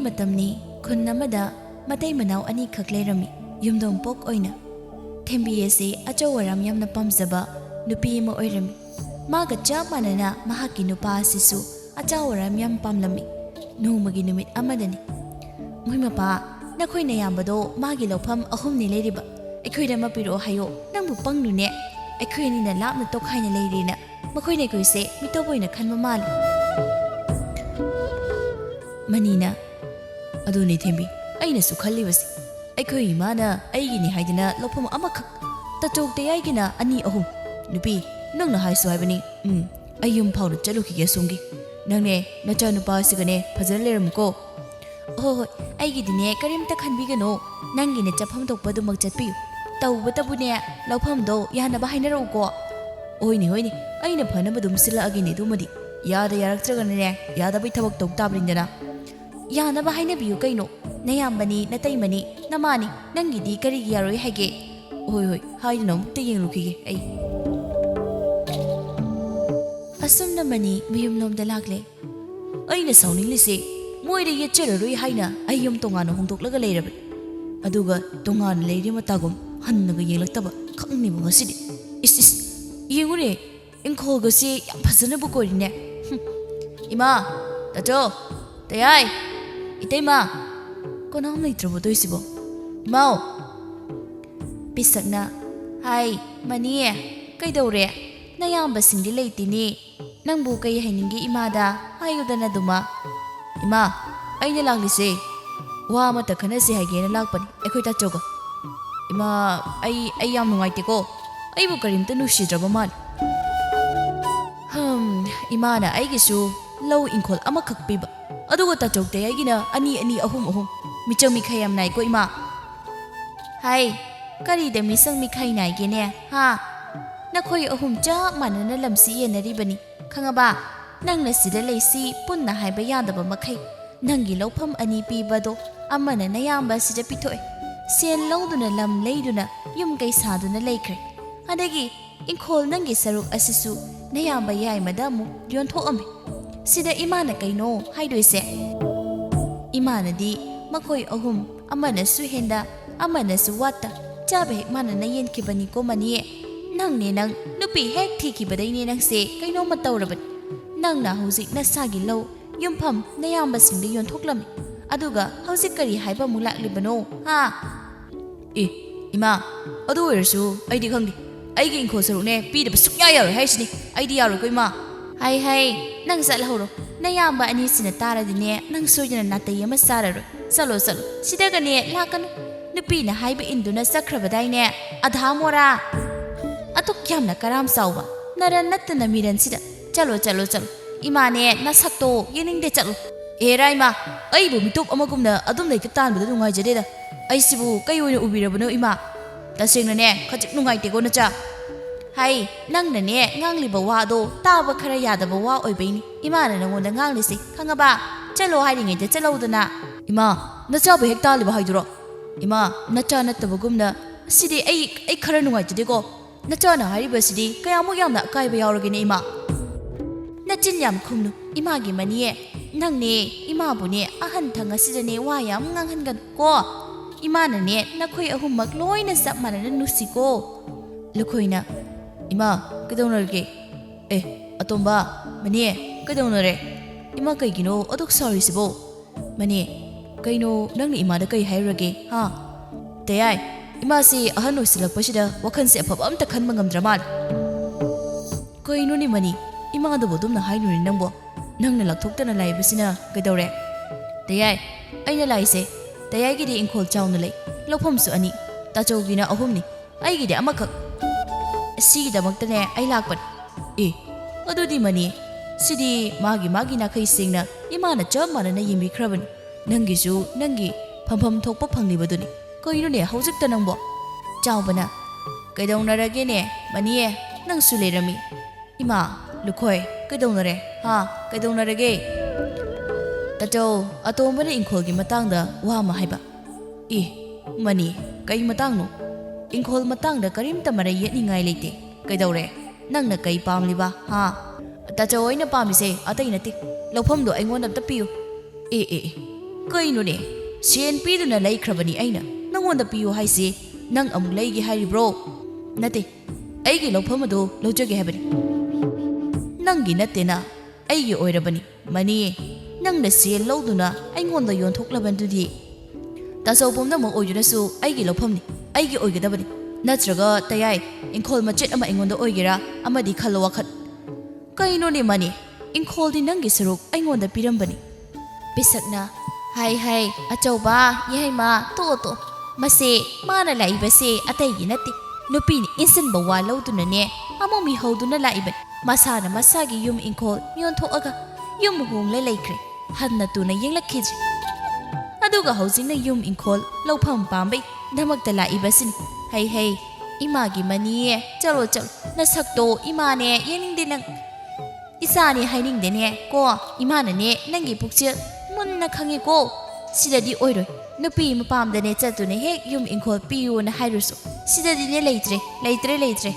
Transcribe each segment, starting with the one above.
matamni khun namada matai manau ani khak lerami yumdom pok oina thembi ase acho waram yamna pamjaba nupi ma oirami maga cha manana mahaki nupa asisu acho waram yam pamlami nomagi numit amadani moi mapa nakhoi na yambado magi lofam ahumni leiriba ekhoida mapiro hayo nangbu pangnune ekhoi ni na lapna tokhaina leirina makhoi ne koise mitoboina khanma mal manina aduni thembi aina su khallibasi ekhoi imana aigini haidina lofam amakak tachok te aigina ani ahum nupi nangna haisu haibani ayum phawna chalukhige sumgi nangne nacha nupa sigane phajal leramko hoi aigidine karimta khanbigano nangine chafam tokpadumak chatpiyu tawbatabune lawphamdo yanaba hainarauko oini aina phanabadum sila agini dumadi yada yaraktragane yadabai thabak tok tabrindana yanaba hainabiyu kaino nayambani nataimani namani nangidi karigi yaroi haige hoi haidino mukta yenglukige ai asumna mani miyumlomda lagle aina saunilise moida yetcheraroi haina ayum tongana hongdoklaga leirabe aduga tongana leiri matagum hannaga yelaktaba khangniba ngasidi is yengure ingkholgasi yam phajana bu korine ima tacho tayai itaima konam leitrabo doisibo imao pisakna hai mani kaidore nayamba singdi leitini nangbu kai hainingi imada hayudana duma ima aina laglise wa mata khanase haigena lakpani ekhoi ta choga ima ai yam nungaiteko aibu karimta nusidraba mal imana aigisu low inkhol amakhak piba aduga ta chokte aigina ani ahum michang mikhai yam nai ko ima hai kari de misang mikhai nai gene ha nakhoi ahum cha manana lamsi yenaribani khangaba nangna sida leisi punna haiba yadaba makhai nangi lawpham ani pibado amana nayamba sida pithoe sen lawduna lam leiduna yum kai saduna leikre adagi inkhol nangi saruk asisu nayamba yai madamu yonthoame sida imana kaino haidoise imana di makhoi ahum amana su henda amana su wata chabe mana nayen kibani ko manie nangne nang nupi hek thikibadai ne nang se kaino matawrabat nang na hojik na sagi law yumpham nayamba singde yonthoklami aduga hojik kari haiba mulaklibano ha ima adu oirsu aidi khangdi aigi inkhol sarukne pidaba sukya yaroi haisini aidi yaroi ko ima hai nang salhoro nayamba ani sina taradine nang soidana natai ama sararoi salo sidagane lakanu nupi na haiba induna sakrabadaine adhamora atuk yamna karam sauba naran nattana miran sida chalo imane nasakto yeningde chalo era ima aibu mitup amagumna adum leita tanbada nungai jadeda aisibu kai oina ubirabano ima tasengna ne khajik nungai te go nacha hai nangna ne ngangliba wado taba khara yadaba wa oibaini imana nangonda nganglisi khangaba chalo hairinge de chalodana ima nacha ba hekta liba haiduro ima nacha nattabagumna sidi ai khara nungai jadego nacha na haribasidi kayamu yamna kaiba yauragene ima nachin yam khumnu imagi maniye nangne imabune ahan thanga sidane wa yam nganghangan ko imana ne nakhoi ahummak loina sap manana nusiko lukhoina ima kedonarge atomba maniye kedonare ima kaigino aduk sorry sibo maniye kaino nangni imada kai hairage ha tayai ima si ahan oisilakpasida wakhanse afaba amta khanma ngamdramal kaino ni mani ima da bodum na hainuri nangbo nangna lakthokta na laibasina kedore tayai aina laise tayai gidi inkhol chawna lei lopham su ani tachogina ahumni ai gidi amakak sigi damakta ne ai lakpan adudi mani sidi magi na kai singna imana cham mana na yimbi khraban nangi su nangi phampham thokpa phangni baduni koino ne hojik ta nangbo chawbana kaidonarage ne mani nang su lerami ima lukhoi kaidonare ha kaidonarage tacho atombana inkhol gi matangda wa ma haiba mani kai matangno inkhol matangda karimta mara yetningai leite kaidore nangna kai pamliba ha tacho oina pamise atai nati lopham do aingon amta piu Kainone, Sien Piduna Lake Crabani Aina, no one the Pio High say, Nang Lagi Harry Bro. Nati, Agi Lopomado, Lojagi Habani. Nangi Natina, Agi Oirabani, Mani, Nang the Sea Loduna, I want the Yon Toklaban to the that's open the more Oyunasu, Agi Lopomni, Agi Oigabani. Natraga, Tayai, in call Machet Ama on the Oigera, Amadi Kalawakat. Kainone money, in call the Nangisaruk, I want the Pirambani. Bisakna, Hai, Achoba, Yahima, Toto, Mase, Mana Laibase, Atayinati, Nupin, instant Bawalo to Nane, Amomi Hoduna Laiban, Masana Masagi Yum in call, Yon Toaga, Yum Hung Lelacre, Hadna Tuna Yella Kids. Aduga housing the Yum in call, Low Pum Bambi, Damak the Laibasin. Hey, Imagi Mani, Chalo, Nasakto, Imane, Yening Dinang Isani hiding the ne, go, Imanane, Nangi Puxia, Munna Kangi go, Sida di Oiro, no pim palm the nature to ne, Yum in call Piu and Hydroso, Sida di later.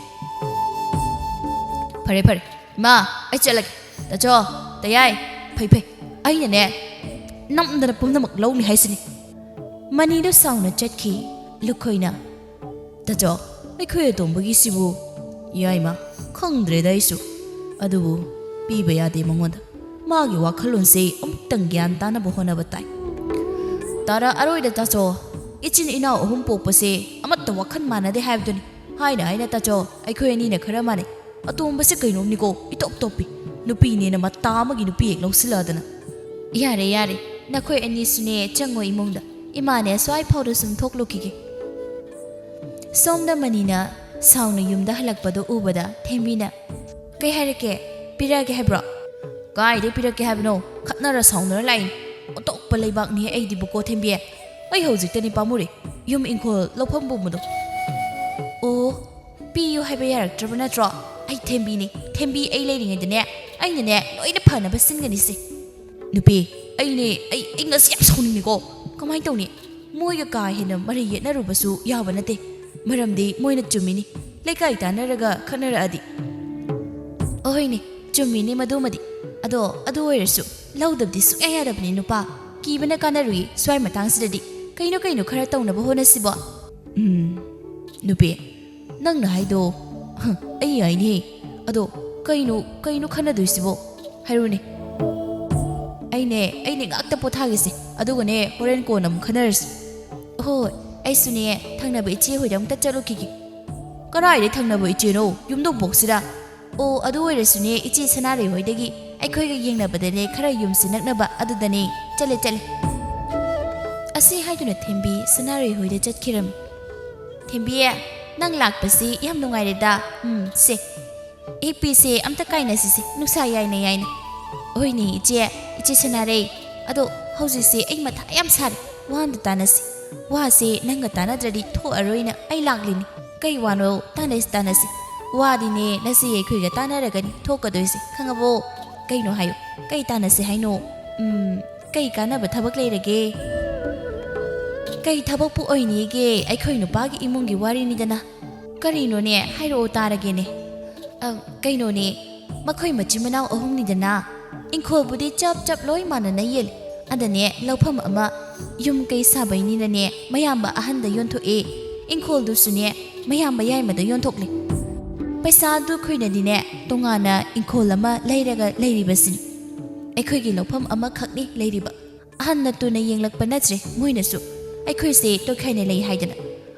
Pare, Ma, I tell the jaw, the eye, Pepe, I ne, Num the Pumnam lonely hastening. Manido sound a jet key, Lucoina. The jaw, I quit on Bugisibu, Yaima, Kongre daisu, Adubu, Bibaya de Mongonda, Magi Wakalun say, Tangian Dana Bohona Batai. Tara Aroi the Tacho, itchin in our home pope say, Amat the Wakan mana they have done. Hina Tacho, I quit in a caramani, a tomb Basicano Nico, it up topi, Nupini and a Matama in a pig, no siladana. Yare, Nakwe and Nisune, Chango Imunda, Imane, so I powder some talk looking. Somda Manina, sound yumda halakpado ubada, Temina. Kay Harike, Pirake Hebra. Guy, the Pirake have no, Katnara sounder line. O talk palabak near a dibuko tembia. I hold it any pamuri. Yum in call, Lopambudo. Oh, be you have a yark, Travanatra. I tembi a lady in the net. I the net, no in the pan of a singanisi. Nupi, I English yaps go. Come I don't it. More your guy in a Maria Narubasu, Yavanate. Maramdi, Moina Jumini, Lekaita Naraga, Kanaradi. Ohini, Jumini Madumadi, Ado, Adoersu, loud of this, I had a Ninupa, Given a canary, swam a tansidi, Kaino Karatona Bohona Siba. Nupi, Nang Haido, Ay, Ado, Kaino Kanadu Haruni. Aine, Octapotagisi, Adogane, Horenconum, Canars. Oh. I Sunie, Tangnabichi, who don't touch a look. Karai, Tangnabichi, no, you don't box it up. Oh, Ado Sune, it is scenario, Degi. I could yin up the day, Karayum Sinaknaba, other than a tell. I say hi to the Timbi, scenario, who did jet kiram. Timbia, Nang lak pasi, yam no idea, say. APC, I'm the kindness, no saya in a yin. Oini, dear, it is scenario. Ado, houses say, I am sad, one the Tanasi. Wasi Nangatana Dredi to Arena, I laglin, Kaywano, Tanasi, Wadine, Nasi, Kugatana Ragani, Tokadosi, Kangabo, Kaino Hayo, Kaitanasi Hino, Kaikana, but tabak later gay. Kay tabapu oini gay, I coin a bag imungi wari nidana. Karino ne, Hiro Taragene. Kaino ne, Makoy Machimana or Humnidana. In cold body chop loyman and a yell. And the ne, Lopam ama, Yum Kay Sabay ni ne, Mayamba ahanda yon to a, in cold dusune, Mayamba yama the yon tokli. Paisa do quina dine, Tongana, in colama, lady basin. A quiggy lopam ama cockney, ladybug. Ahanda to na ying like panatre, Moinasu. I could say to kind of lay hidden.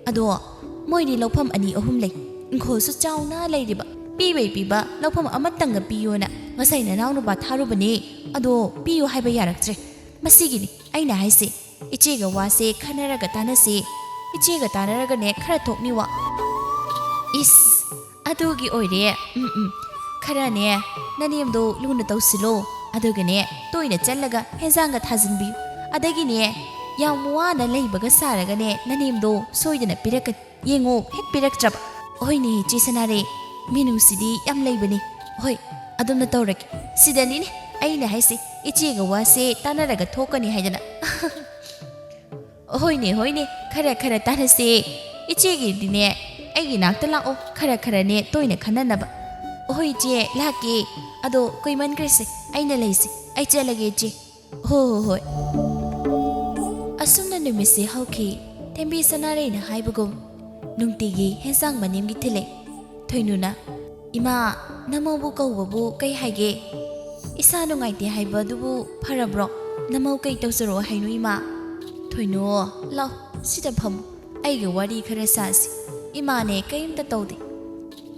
Adore, Moini lopam ani ohumley, in cold so chow na ladybug. Baby ba, lopam amatanga piona, Masina now no but Harubani, Adore, Pio Hibayarak. Masigini, I na I say. Ichiga wase, Kanaraga Tanasi. Ichiga Tanaraga ne, Karatok niwa. Is Adogi oide, Karane, Naniam do Lunato Silo, Adogane, Toina Chelaga, Hezanga Tazinbi, Adagine, Yamuana Labaga Saragane, Naniam do, Soidana Pirakat, Yengo, Hit Pirak Trap, Oini, Chisanare, Minu Sidi, Yam Labani, Hoi, Adonatorek, Sidanin, I na I say. Ichiga wase tanaraga tokani haidana. Hoine, kara tanase. Ichigi dine, Agi nakta o kara ne toina kananaba. Oije, laki, ado koiman grese, I na lazy, I tell a gage. Ho. ꯅꯨꯃꯤꯠꯁꯤ ꯍꯧꯈꯤ ꯊꯦꯝꯕꯤ ꯁꯅꯥꯔꯩꯅ ꯍꯥꯏꯕꯒꯨꯝ ꯅꯨꯡꯇꯤꯒꯤ ꯍꯦꯟꯁꯥꯡ ꯃꯅꯦꯝꯒꯤ ꯊꯤꯜꯂꯦ ꯊꯣꯏꯅꯨꯅ ꯏꯃꯥ ꯅꯃꯧꯕꯨ ꯀꯧꯕꯕꯨ ꯀꯩ ꯍꯥꯏꯒꯦ ꯏꯁꯥ ꯅꯨꯡꯉꯥꯏꯇꯦ ꯍꯥꯏꯕ ꯑꯗꯨꯕꯨ ꯐꯔꯕ꯭ꯔꯣ ꯅꯃꯧ ꯀꯩ ꯇꯧꯖꯔꯣ ꯍꯥꯏꯅꯣ ꯏꯃꯥ ꯊꯣꯏꯅꯨ ꯂꯥꯎ ꯁꯤꯗ ꯐꯝꯃꯨ ꯑꯩꯒ ꯋꯥꯔꯤ ꯈꯔ ꯁꯥꯁꯤ 이마네 ꯀꯩꯝꯇ ꯇꯧꯗꯦ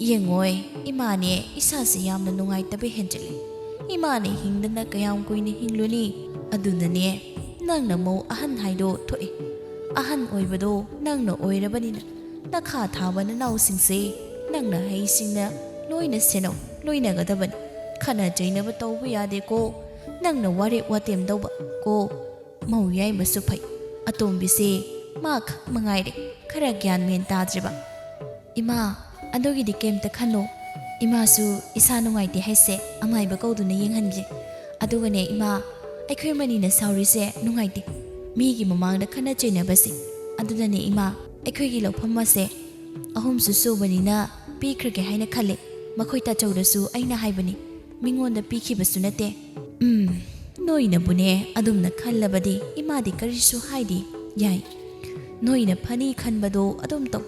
ꯌꯦꯡꯉꯣꯏ 이마네 이사ꯁꯤ ꯌꯥꯝꯅ ꯅꯨꯡꯉꯥꯏꯇꯕ ꯍꯦꯟꯖꯤꯜꯂꯤ 이마네 ꯍꯤꯡꯗꯅ ꯀꯌꯥꯝ ꯀꯨꯏꯅ ꯍꯤꯡꯂꯨꯅꯤ ꯑꯗꯨꯅꯅꯦ ꯅꯪꯅ ꯃꯧ ꯑꯍꯟ ꯍꯥꯏꯗꯣ ꯊꯣꯛꯑꯦ ꯑꯍꯟ ꯑꯣꯏꯕꯗꯣ ꯅꯪꯅ ꯑꯣꯏꯔꯕꯅꯤꯅ ꯅꯈꯥ ꯊꯥꯕ ꯅꯅꯥꯎꯁꯤꯡꯁꯦ ꯅꯪꯅ ꯍꯩꯁꯤꯡꯅ ꯂꯣꯏꯅ ꯁꯦꯟꯅꯧ ꯂꯣꯏꯅꯒꯗꯕꯅꯤ ꯈꯟꯅ ꯆꯩꯅꯕ ꯇꯧꯕ ꯌꯥꯗꯦꯀꯣ ꯅꯪꯅ ꯋꯥꯔꯦꯞ ꯋꯥꯇꯦꯝ ꯇꯧꯕ ꯀꯣ ꯃꯧ ꯌꯥꯏꯃꯁꯨ ꯐꯩ ꯑꯇꯣꯝꯕꯤꯁꯦ ꯃꯥ ꯈꯛ ꯃꯉꯥꯏꯔꯦ ꯈꯔ ꯒ꯭ꯌꯥꯟ ꯃꯦꯟ ꯇꯥꯗ꯭ꯔꯤꯕ ꯏꯃꯥ ꯑꯗꯨꯒꯤꯗꯤ ꯀꯩꯝꯇ ꯈꯟꯅꯣ ꯏꯃꯥꯁꯨ ꯏꯁꯥ ꯅꯨꯡꯉꯥꯏꯇꯦ ꯍꯥꯏꯁꯦ ꯑꯃꯥꯏꯕ ꯀꯧꯗꯨꯅ ꯌꯦꯡꯍꯟꯒꯦ ꯑꯗꯨꯒꯅꯦ ꯏꯃꯥ ꯑꯩꯈꯣꯏ ꯃꯅꯤꯅ ꯁꯥꯎꯔꯤꯁꯦ ꯅꯨꯡꯉꯥꯏꯇꯦ ꯃꯤꯒꯤ ꯃꯃꯥꯡꯗ ꯈꯟꯅ ꯆꯩꯅꯕꯁꯦ ꯑꯗꯨꯅꯅꯦ ꯏꯃꯥ ꯑꯩꯈꯣꯏꯒꯤ ꯂꯧꯐꯝ ꯑꯁꯦ ꯑꯍꯨꯝꯁꯨ ꯁꯨꯕꯅꯤꯅ ꯄꯤꯈ꯭ꯔꯒꯦ ꯍꯥꯏꯅ ꯈꯜꯂꯦ ꯃꯈꯣꯏ ꯇꯥꯆꯧꯗꯁꯨ ꯑꯩꯅ ꯍꯥꯏꯕꯅꯤ ꯃꯤꯉꯣꯟꯗ ꯄꯤꯈꯤꯕꯁꯨ ꯅꯠꯇꯦ ꯅꯣꯏꯅꯕꯨꯅꯦ ꯑꯗꯨꯝꯅ ꯈꯜꯂꯕꯗꯤ ꯏꯃꯥꯗꯤ ꯀꯔꯤꯁꯨ ꯍꯥꯏꯗꯤ ꯌꯥꯏ ꯅꯣꯏꯅ ꯐꯅꯤ ꯈꯟꯕꯗꯣ ꯑꯗꯨꯝ ꯇꯧ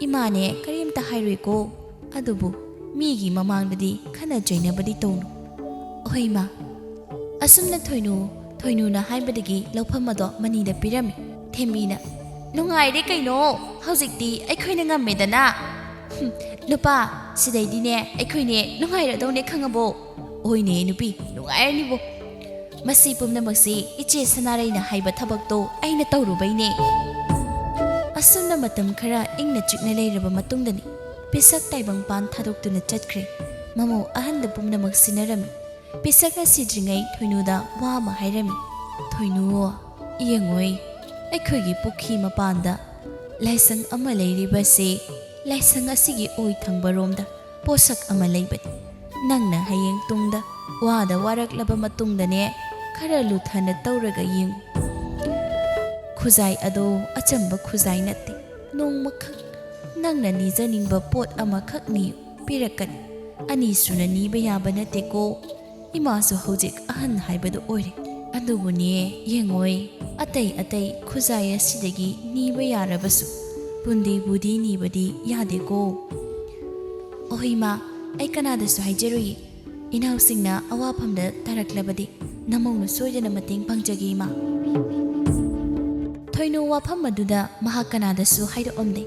이마네 ꯀꯔꯤꯝꯇ ꯍꯥꯏꯔꯣꯏꯀꯣ ꯑꯗꯨꯕꯨ ꯃꯤꯒꯤ ꯃꯃꯥꯡꯗꯗꯤ ꯈꯟꯅ ꯆꯩꯅꯕꯗꯤ ꯇꯧꯅꯨ ꯍꯣꯏ ꯏꯃꯥ ꯑꯁꯨꯝꯅ ꯊꯣꯏꯅꯨꯅ ꯍꯥꯏꯕꯗꯒꯤ ꯂꯧꯐꯝ ꯑꯗꯣ ꯃꯅꯤꯗ ꯄꯤꯔꯝꯃꯤ ꯊꯦꯝꯕꯤꯅ ꯅꯨꯡꯉꯥꯏꯔꯦ ꯀꯩꯅꯣ ꯍꯧꯖꯤꯛꯇꯤ ꯑꯩꯈꯣꯏꯅ ꯉꯝꯃꯦꯗꯅ ꯅꯨꯄꯥ ꯁꯤꯗꯩꯗꯤꯅꯦ ꯑꯩꯈꯣꯏꯅꯦ ꯅꯨꯡꯉꯥꯏꯔꯗꯧꯅꯦ ꯈꯪꯉꯕꯣ ꯍꯣꯏꯅꯦ ꯅꯨꯄꯤ ꯅꯨꯡꯉꯥꯏꯔꯅꯤꯕꯣ ꯃꯁꯤ ꯄꯨꯝꯅꯃꯛꯁꯤ ꯏꯆꯦ ꯁꯅꯥꯔꯩꯅ ꯍꯥꯏꯕ ꯊꯕꯛꯇꯣ ꯑꯩꯅ ꯇꯧꯔꯨꯕꯩꯅꯦ ꯑꯁꯨꯝꯅ ꯃꯇꯝ ꯈꯔ ꯏꯪꯅ ꯆꯤꯛꯅ ꯂꯩꯔꯕ ꯃꯇꯨꯡꯗꯅꯤ ꯄꯤꯁꯛ ꯇꯥꯏꯕꯪꯄꯥꯟ ꯊꯥꯗꯣꯛꯇꯨꯅ ꯆꯠꯈ꯭ꯔꯦ ꯃꯃꯧ ꯑꯍꯟꯗ ꯄꯨꯝꯅꯃꯛ ꯁꯤꯟꯅꯔꯝꯃꯤ ꯄꯤꯁꯛꯅ ꯁꯤꯗ꯭ꯔꯤꯉꯩ ꯊꯣꯏꯅꯨꯗ ꯋꯥ ꯑꯃ ꯍꯥꯏꯔꯝꯃꯤ ꯊꯣꯏꯅꯨ ꯌꯦꯡꯉꯣꯏ ꯑꯩꯈꯣꯏꯒꯤ ꯄꯨꯈ꯭ꯔꯤ ꯃꯄꯥꯟꯗ ꯂꯥꯏꯁꯪ ꯑꯃ ꯂꯩꯔꯤꯕꯁꯦ ꯂꯥꯏꯁꯪ ꯑꯁꯤꯒꯤ ꯑꯣꯏ ꯊꯪꯕꯔꯣꯝꯗ ꯄꯣꯠꯁꯛ ꯑꯃ ꯂꯩꯕꯅꯤ ꯅꯪꯅ ꯍꯌꯦꯡ ꯇꯨꯡꯗ ꯋꯥꯗ ꯋꯥꯔꯛꯂꯕ ꯃꯇꯨꯡꯗꯅꯦ ꯈꯔ ꯂꯨꯊꯅ ꯇꯧꯔꯒ ꯌꯦꯡꯉꯨ ꯈꯨꯖꯥꯏ ꯑꯗꯣ ꯑꯆꯝꯕ ꯈꯨꯖꯥꯏ ꯅꯠꯇꯦ ꯅꯣꯡꯃꯈꯛ ꯅꯪꯅ ꯅꯤꯖꯅꯤꯡꯕ ꯄꯣꯠ ꯑꯃꯈꯛ ꯅꯤꯌꯨ ꯄꯤꯔꯛꯀꯅꯤ ꯑꯅꯤꯁꯨꯅ ꯅꯤꯕ ꯌꯥꯕ ꯅꯠꯇꯦꯀꯣ ꯏꯃꯥꯁꯨ ꯍꯧꯖꯤꯛ ꯑꯍꯟ ꯍꯥꯏꯕꯗꯨ ꯑꯣꯏꯔꯦ ꯑꯗꯨꯕꯨꯅꯦ ꯌꯦꯡꯉꯣꯏ ꯑꯇꯩ ꯈꯨꯖꯥꯏ ꯑꯁꯤꯗꯒꯤ ꯅꯤꯕ ꯌꯥꯔꯕꯁꯨ ꯕꯨꯗꯤ ꯅꯤꯕꯗꯤ ꯌꯥꯗꯦꯀꯣ ꯑꯣ ꯏꯃꯥ ꯑꯩ ꯀꯅꯥꯗꯁꯨ ꯍꯥꯏꯖꯔꯨꯏ ꯏꯅꯥꯎꯁꯤꯡꯅ ꯑꯋꯥꯐꯝꯗ ꯇꯥꯔꯛꯂꯕꯗꯤ ꯅꯃꯧꯅ ꯁꯣꯏꯗꯅ ꯃꯇꯦꯡ ꯄꯥꯡꯖꯒꯦ ꯏꯃꯥ ꯊꯣꯏꯅꯨ ꯋꯥꯐꯝ ꯑꯗꯨꯗ ꯃꯍꯥꯛ ꯀꯅꯥꯗꯁꯨ ꯍꯥꯏꯔꯛꯑꯝꯗꯦ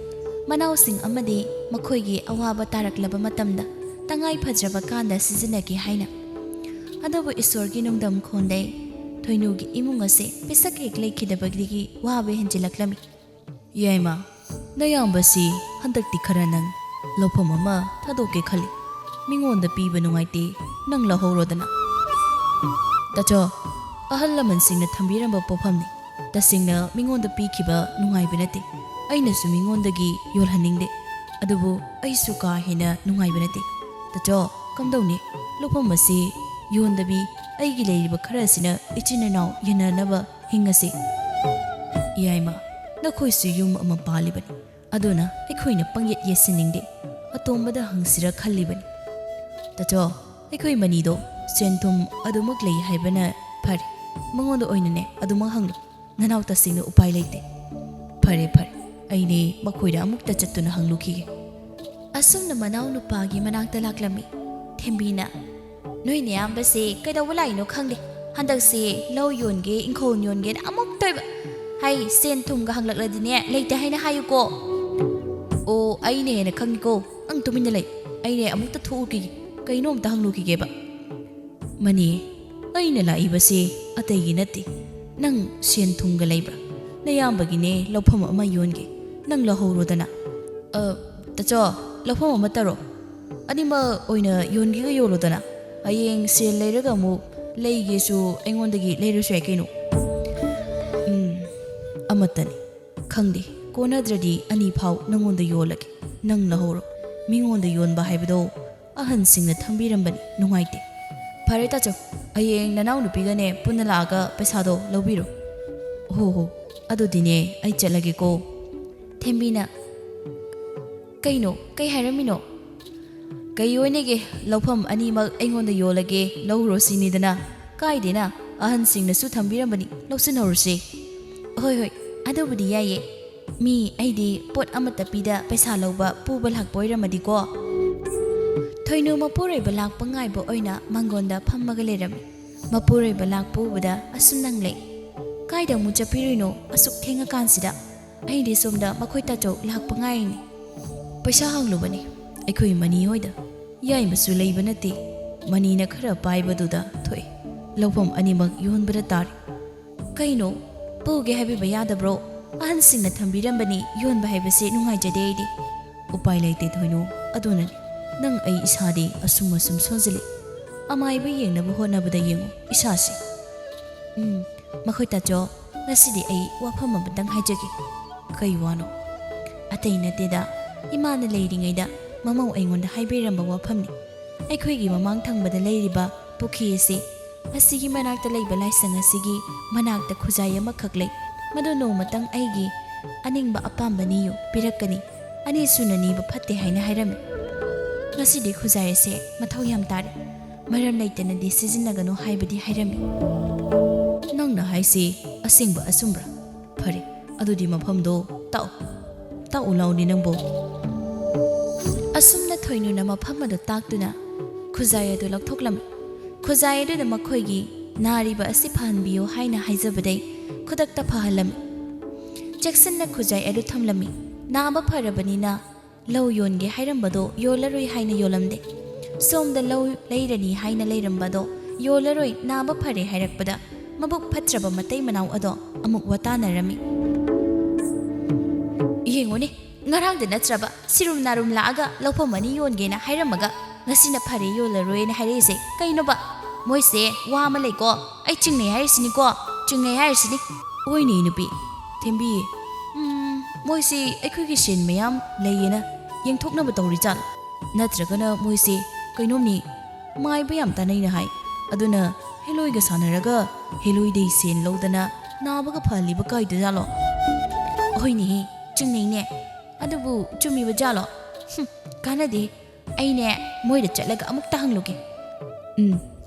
ꯃꯅꯥꯎꯁꯤꯡ ꯑꯃꯗꯤ ꯃꯈꯣꯏꯒꯤ ꯑꯋꯥꯕ ꯇꯥꯔꯛꯂꯕ ꯃꯇꯝꯗ ꯇꯉꯥꯏ ꯐꯗ꯭ꯔꯕ ꯀꯥꯟꯗ ꯁꯤꯖꯤꯟꯅꯒꯦ ꯍꯥꯏꯅ ꯑꯗꯨꯕꯨ ꯏꯁꯣꯔꯒꯤ ꯅꯨꯡꯗꯝ ꯈꯣꯟꯗꯩ ꯊꯣꯏꯅꯨꯒꯤ ꯏꯃꯨꯡ ꯑꯁꯦ ꯄꯤꯁꯛ ꯍꯦꯛ ꯂꯩꯈꯤꯗꯕꯗꯒꯤ ꯋꯥꯕ ꯍꯦꯟꯖꯤꯜꯂꯛꯂꯝꯃꯤ ꯌꯥꯏꯃ ꯅꯌꯥꯝꯕꯁꯤ ꯍꯟꯗꯛꯇꯤ ꯈꯔ ꯅꯪ ꯂꯧꯐꯝ ꯑꯃ ꯊꯥꯗꯣꯛꯀꯦ ꯈꯜꯂꯤ ꯃꯤꯉꯣꯟꯗ ꯄꯤꯕ ꯅꯨꯡꯉꯥꯏꯇꯦ ꯅꯪ ꯂꯧꯍꯧꯔꯣꯗꯅ ꯇꯥꯆꯧ ꯑꯍꯜ ꯂꯃꯟꯁꯤꯡꯅ ꯊꯝꯕꯤꯔꯝꯕ ꯄꯣꯠꯐꯝꯅꯤ ꯇꯁꯦꯡꯅ ꯃꯤꯉꯣꯟꯗ ꯄꯤꯈꯤꯕ ꯅꯨꯡꯉꯥꯏꯕ ꯅꯠꯇꯦ ꯑꯩꯅꯁꯨ ꯃꯤꯉꯣꯟꯗꯒꯤ ꯌꯣꯜꯍꯟꯅꯤꯡꯗꯦ ꯑꯗꯨꯕꯨ ꯑꯩꯁꯨ ꯀꯥ ꯍꯦꯟꯅ ꯅꯨꯡꯉꯥꯏꯕ ꯅꯠꯇꯦ ꯇꯥꯆꯧ ꯀꯝꯗꯧꯅꯤ ꯂꯧꯐꯝ ꯑꯁꯤ ꯌꯣꯟꯗꯕꯤ ꯑꯩꯒꯤ ꯂꯩꯔꯤꯕ ꯈꯔꯁꯤꯅ ꯏꯆꯤꯟ ꯏꯅꯥꯎ ꯌꯦꯟꯅꯅꯕ ꯍꯤꯡꯉꯁꯤ ꯌꯥꯏꯃ ꯅꯈꯣꯏꯁꯨ ꯌꯨꯝ ꯑꯃ ꯄꯥꯜꯂꯤꯕꯅꯤ ꯑꯗꯨꯅ ꯑꯩꯈꯣꯏꯅ ꯄꯪꯌꯦꯠ ꯌꯦꯠꯁꯤꯟꯅꯤꯡꯗꯦ ꯑꯇꯣꯝꯕꯗ ꯍꯪꯁꯤꯔ ꯈꯜꯂꯤꯕꯅꯤ ꯇꯥꯆꯧ ꯑꯩꯈꯣꯏ ꯃꯅꯤꯗꯣ ꯁꯦꯟ ꯊꯨꯝ ꯑꯗꯨꯃꯛ ꯂꯩ ꯍꯥꯏꯕꯅ ꯐꯔꯦ ꯃꯉꯣꯟꯗ ꯑꯣꯏꯅꯅꯦ ꯑꯗꯨꯃꯛ ꯍꯪꯂꯨ ꯅꯅꯥꯎ ꯇꯁꯦꯡꯅ ꯎꯄꯥꯏ ꯂꯩꯇꯦ ꯐꯔꯦ ꯑꯩꯅꯦ ꯃꯈꯣꯏꯗ ꯑꯃꯨꯛꯇ ꯆꯠꯇꯨꯅ ꯍꯪꯂꯨꯈꯤꯒꯦ ꯑꯁꯨꯝꯅ ꯃꯅꯥꯎ ꯅꯨꯄꯥꯒꯤ ꯃꯅꯥꯛꯇ ꯂꯥꯛꯂꯝꯃꯤ ꯊꯦꯝꯕꯤꯅ ꯅꯣꯏ ꯅꯌꯥꯝꯕꯁꯦ ꯀꯩꯗꯧꯕ ꯂꯥꯛꯏꯅꯣ ꯈꯪꯗꯦ ꯍꯟꯗꯛꯁꯦ ꯂꯧ ꯌꯣꯟꯒꯦ ꯏꯪꯈꯣꯜ ꯌꯣꯟꯒꯦꯅ ꯑꯃꯨꯛ ꯇꯣꯏꯕ ꯍꯥꯏ ꯁꯦꯟ ꯊꯨꯝꯒ ꯍꯪꯂꯛꯂꯗꯤꯅꯦ ꯂꯩꯇꯦ ꯍꯥꯏꯅ ꯍꯥꯏꯌꯨꯀꯣ ꯑꯣ ꯑꯩꯅ ꯍꯦꯟꯅ ꯈꯪꯉꯤꯀꯣ ꯅꯪ ꯇꯨꯃꯤꯟꯅ ꯂꯩ ꯑꯩꯅꯦ ꯑꯃꯨꯛꯇ ꯊꯣꯛꯎꯈꯤꯒꯦ ꯀꯩꯅꯣꯝꯇ ꯍꯪꯂꯨꯈꯤꯒꯦꯕ ꯃꯅꯤ ꯑꯩꯅ ꯂꯥꯛꯏꯕꯁꯦ ꯑꯇꯩꯒꯤ ꯅꯠꯇꯦ ꯅꯪ ꯁꯦꯟ ꯊꯨꯝꯒ ꯂꯩꯕ꯭ꯔꯥ ꯅꯌꯥꯝꯕꯒꯤꯅꯦ ꯂꯧꯐꯝ ꯑꯃ ꯌꯣꯟꯒꯦ ꯅꯪ ꯂꯧꯍꯧꯔꯣꯗꯅ ꯇꯥꯆꯧ ꯂꯧꯐꯝ ꯑꯃ ꯇꯔꯣ ꯑꯅꯤꯃꯛ ꯑꯣꯏꯅ ꯌꯣꯟꯒꯦꯒ ꯌꯣꯜꯂꯣꯗꯅ ꯍꯌꯦꯡ ꯁꯦꯜ ꯂꯩꯔꯒ ꯑꯃꯨꯛ ꯂꯩꯒꯦꯁꯨ ꯑꯩꯉꯣꯟꯗꯒꯤ ꯂꯩꯔꯁꯨ ꯌꯥꯏ ꯀꯩꯅꯣ ꯑꯃꯠꯇꯅꯤ ꯈꯪꯗꯦ ꯀꯣꯟꯅꯗ꯭ꯔꯗꯤ ꯑꯅꯤ ꯐꯥꯎ ꯅꯪꯉꯣꯟꯗ ꯌꯣꯜꯂꯒꯦ ꯅꯪ ꯂꯧꯍꯧꯔꯣ ꯃꯤꯉꯣꯟꯗ ꯌꯣꯟꯕ ꯍꯥꯏꯕꯗꯣ ꯑꯍꯟꯁꯤꯡꯅ ꯊꯝꯕꯤꯔꯝꯕꯅꯤ ꯅꯨꯡꯉꯥꯏꯇꯦ ꯐꯔꯦ ꯇꯥꯆꯧ ꯍꯌꯦꯡ ꯅꯅꯥꯎ ꯅꯨꯄꯤꯒꯅꯦ ꯄꯨꯟꯅ ꯂꯥꯛꯑꯒ ꯄꯩꯁꯥꯗꯣ ꯂꯧꯕꯤꯔꯣ ꯍꯣ ꯑꯗꯨꯗꯤꯅꯦ ꯑꯩ ꯆꯠꯂꯒꯦꯀꯣ ꯊꯦꯝꯕꯤꯅ ꯀꯩꯅꯣ ꯀꯩ ꯍꯥꯏꯔꯝꯃꯤꯅꯣ ꯀꯩ ꯑꯣꯏꯅꯒꯦ ꯂꯧꯐꯝ ꯑꯅꯤꯃꯛ ꯑꯩꯉꯣꯟꯗ ꯌꯣꯜꯂꯒꯦ ꯂꯧꯔꯣ ꯁꯤꯅꯤꯗꯅ ꯀꯥꯏꯗꯦꯅ ꯑꯍꯟꯁꯤꯡꯅꯁꯨ ꯊꯝꯕꯤꯔꯝꯕꯅꯤ ꯂꯧꯁꯤꯟꯍꯧꯔꯁꯤ ꯍꯣꯏ ꯑꯗꯨꯕꯨꯗꯤ ꯌꯥꯏꯌꯦ ꯃꯤ ꯑꯩꯗꯤ ꯄꯣꯠ ꯑꯃꯠꯇ ꯄꯤꯗ ꯄꯩꯁꯥ ꯂꯧꯕ ꯄꯨꯕ ꯂꯥꯛꯄ ꯑꯣꯏꯔꯝꯃꯗꯤꯀꯣ ꯊꯣꯏꯅꯨ ꯃꯄꯨꯔꯣꯏꯕ ꯂꯥꯛꯄ ꯉꯥꯏꯕ ꯑꯣꯏꯅ ꯃꯥꯡꯒꯣꯟꯗ ꯐꯝꯃꯒ ꯂꯩꯔꯝꯃꯤ ꯃꯄꯨꯔꯣꯏꯕ ꯂꯥꯛꯄ ꯎꯕꯗ ꯑꯁꯨꯝ ꯅꯪꯂꯩ ꯀꯥꯏꯗ ꯑꯃꯨꯛ ꯆꯠꯄꯤꯔꯨꯏꯅꯣ ꯑꯁꯨꯛ ꯊꯦꯡꯉꯀꯥꯟꯁꯤꯗ ꯑꯩꯗꯤ ꯁꯣꯝꯗ ꯃꯈꯣꯏ ꯇꯥꯆꯧ ꯂꯥꯛꯄ ꯉꯥꯏꯔꯤꯅꯤ ꯄꯩꯁꯥ ꯍꯪꯂꯨꯕꯅꯤ ꯑꯩꯈꯣꯏ ꯃꯅꯤ ꯍꯣꯏꯗ ꯌꯥꯏꯃꯁꯨ ꯂꯩꯕ ꯅꯠꯇꯦ ꯃꯅꯤꯅ ꯈꯔ ꯄꯥꯏꯕꯗꯨꯗ ꯊꯣꯛꯑꯦ ꯂꯧꯐꯝ ꯑꯅꯤꯃꯛ ꯌꯣꯟꯕꯗ ꯇꯥꯔꯤ ꯀꯩꯅꯣ ꯄꯨꯒꯦ ꯍꯥꯏꯕꯤꯕ ꯌꯥꯗꯕ꯭ꯔꯣ ꯑꯍꯟꯁꯤꯡꯅ ꯊꯝꯕꯤꯔꯝꯕꯅꯤ ꯌꯣꯟꯕ ꯍꯥꯏꯕꯁꯦ ꯅꯨꯡꯉꯥꯏꯖꯗꯦ ꯑꯩꯗꯤ ꯎꯄꯥꯏ ꯂꯩꯇꯦ ꯊꯣꯏꯅꯨ ꯑꯗꯨꯅꯅꯤ ꯅꯪ ꯑꯩ ꯏꯁꯥꯗꯤ ꯑꯁꯨꯝ ꯁꯣꯟꯖꯤꯜꯂꯤ ꯑꯃꯥꯏꯕ ꯌꯦꯡꯅꯕ ꯍꯣꯠꯅꯕꯗ ꯌꯦꯡꯉꯨ ꯏꯁꯥꯁꯦ ꯃꯈꯣꯏ ꯇꯥꯆꯧ ꯉꯁꯤꯗꯤ ꯑꯩ ꯋꯥꯐꯝ ꯑꯃꯇꯪ ꯍꯥꯏꯖꯒꯦ ꯀꯩ ꯋꯥꯅꯣ ꯑꯇꯩ ꯅꯠꯇꯦꯗ ꯏꯃꯥꯅ ꯂꯩꯔꯤꯉꯩꯗ ꯃꯃꯧ ꯑꯩꯉꯣꯟꯗ ꯍꯥꯏꯕꯤꯔꯝꯕ ꯋꯥꯐꯝꯅꯤ ꯑꯩꯈꯣꯏꯒꯤ ꯃꯃꯥꯡ ꯊꯪꯕꯗ ꯂꯩꯔꯤꯕ ꯄꯨꯈ꯭ꯔꯤ ꯑꯁꯤ ꯑꯁꯤꯒꯤ ꯃꯅꯥꯛꯇ ꯂꯩꯕ ꯂꯥꯏꯁꯪ ꯑꯁꯤꯒꯤ ꯃꯅꯥꯛꯇ ꯈꯨꯖꯥꯏ ꯑꯃꯈꯛ ꯂꯩ ꯃꯗꯨ ꯅꯣꯡꯃꯇꯪ ꯑꯩꯒꯤ ꯑꯅꯤꯡꯕ ꯑꯄꯥꯝꯕ ꯅꯤꯌꯨ ꯄꯤꯔꯛꯀꯅꯤ ꯑꯅꯤꯁꯨꯅ ꯅꯤꯕ ꯐꯠꯇꯦ ꯍꯥꯏꯅ ꯍꯥꯏꯔꯝꯃꯤ ꯉꯁꯤꯗꯤ ꯈꯨꯖꯥꯏ ꯑꯁꯦ ꯃꯊꯧ ꯌꯥꯝ ꯇꯥꯔꯦ ꯃꯔꯝ ꯂꯩꯇꯅꯗꯤ ꯁꯤꯖꯤꯟꯅꯒꯅꯨ ꯍꯥꯏꯕꯗꯤ ꯍꯥꯏꯔꯝꯃꯤ ꯅꯪꯅ ꯍꯥꯏꯁꯤ ꯑꯁꯦꯡꯕ ꯑꯆꯨꯝꯕ꯭ꯔꯥ ꯐꯔꯦ ꯑꯗꯨꯗꯤ ꯃꯐꯝꯗꯣ ꯇꯥꯛꯎ ꯂꯥꯎꯅꯤ ꯅꯪꯕꯣ ꯑꯁꯨꯝꯅ ꯊꯣꯏꯅꯨꯅ ꯃꯐꯝ ꯑꯗꯨ ꯇꯥꯛꯇꯨꯅ ꯈꯨꯖꯥꯏ ꯑꯗꯨ ꯂꯧꯊꯣꯛꯂꯝꯃꯤ ꯈꯨꯖꯥꯏ ꯑꯗꯨꯅ ꯃꯈꯣꯏꯒꯤ ꯅꯥꯔꯤꯕ ꯑꯁꯤ ꯐꯍꯟꯕꯤꯌꯨ ꯍꯥꯏꯅ ꯍꯥꯏꯖꯕꯗꯩ ꯈꯨꯗꯛꯇ ꯐꯍꯜꯂꯝꯃꯤ ꯆꯦꯛꯁꯤꯟꯅ ꯈꯨꯖꯥꯏ ꯑꯗꯨ ꯊꯝꯂꯝꯃꯤ ꯅꯥꯕ ꯐꯔꯕꯅꯤꯅ ꯂꯧ ꯌꯣꯟꯒꯦ ꯍꯥꯏꯔꯝꯕꯗꯣ ꯌꯣꯜꯂꯔꯣꯏ ꯍꯥꯏꯅ ꯌꯣꯜꯂꯝꯗꯦ ꯁꯣꯝꯗ ꯂꯧ ꯂꯩꯔꯅꯤ ꯍꯥꯏꯅ ꯂꯩꯔꯝꯕꯗꯣ ꯌꯣꯜꯂꯔꯣꯏ ꯅꯥꯕ ꯐꯔꯦ ꯍꯥꯏꯔꯛꯄꯗ ꯃꯕꯨꯛ ꯐꯠꯇ꯭ꯔꯕ ꯃꯇꯩ ꯃꯅꯥꯎ ꯑꯗꯣ ꯑꯃꯨꯛ ꯋꯥꯇꯥꯅꯔꯝꯃꯤ ꯌꯦꯡꯉꯨꯅꯦ ꯉꯔꯥꯡꯗ ꯅꯠꯇ꯭ꯔꯕ ꯁꯤꯔꯨꯝ ꯅꯥꯔꯨꯝ ꯂꯥꯛꯑꯒ ꯂꯧꯐꯝ ꯑꯅꯤ ꯌꯣꯟꯒꯦꯅ ꯍꯥꯏꯔꯝꯃꯒ ꯉꯁꯤꯅ ꯐꯔꯦ ꯌꯣꯜꯂꯔꯣꯏꯅ ꯍꯥꯏꯔꯛꯏꯁꯦ ꯀꯩꯅꯣꯕ ꯃꯣꯏꯁꯦ ꯋꯥ ꯑꯃ ꯂꯩꯀꯣ ꯑꯩ ꯆꯤꯡꯅꯩ ꯍꯥꯏꯔꯤꯁꯤꯅꯤꯀꯣ ꯆꯤꯡꯅꯩ ꯍꯥꯏꯔꯤꯁꯤꯅꯤ ꯑꯣꯏꯅꯦ ꯅꯨꯄꯤ ꯊꯦꯝꯕꯤ ꯃꯣꯏꯁꯤ ꯑꯩꯈꯣꯏꯒꯤ ꯁꯦꯟ ꯃꯌꯥꯝ ꯂꯩꯌꯦꯅ ꯌꯦꯡꯊꯣꯛꯅꯕ ꯇꯧꯔꯤꯖꯥꯠꯂꯣ ꯅꯠꯇ꯭ꯔꯒꯅ ꯃꯣꯏꯁꯤ ꯀꯩꯅꯣꯝꯅꯤ ꯃꯥꯏꯕ ꯌꯥꯝ ꯇꯥꯟꯅꯩꯅ ꯍꯥꯏ ꯑꯗꯨꯅ ꯍꯦꯂꯣꯏꯒ ꯁꯥꯟꯅꯔꯒ ꯍꯦꯂꯣꯏꯗꯩ ꯁꯦꯟ ꯂꯧꯗꯅ ꯅꯥꯕꯒ ꯐꯍꯜꯂꯤꯕ ꯀꯥꯏꯗꯖꯥꯠꯂꯣ ꯍꯣꯏꯅꯦꯍꯦ ꯆꯤꯡꯅꯩꯅꯦ ꯑꯗꯨꯕꯨ ꯆꯨꯝꯃꯤꯕ ꯖꯥꯠꯂꯣ ꯀꯥꯟꯅꯗꯦ ꯑꯩꯅꯦ ꯃꯣꯏꯗ ꯆꯠꯂꯒ ꯑꯃꯨꯛꯇ ꯍꯪꯂꯨꯒꯦ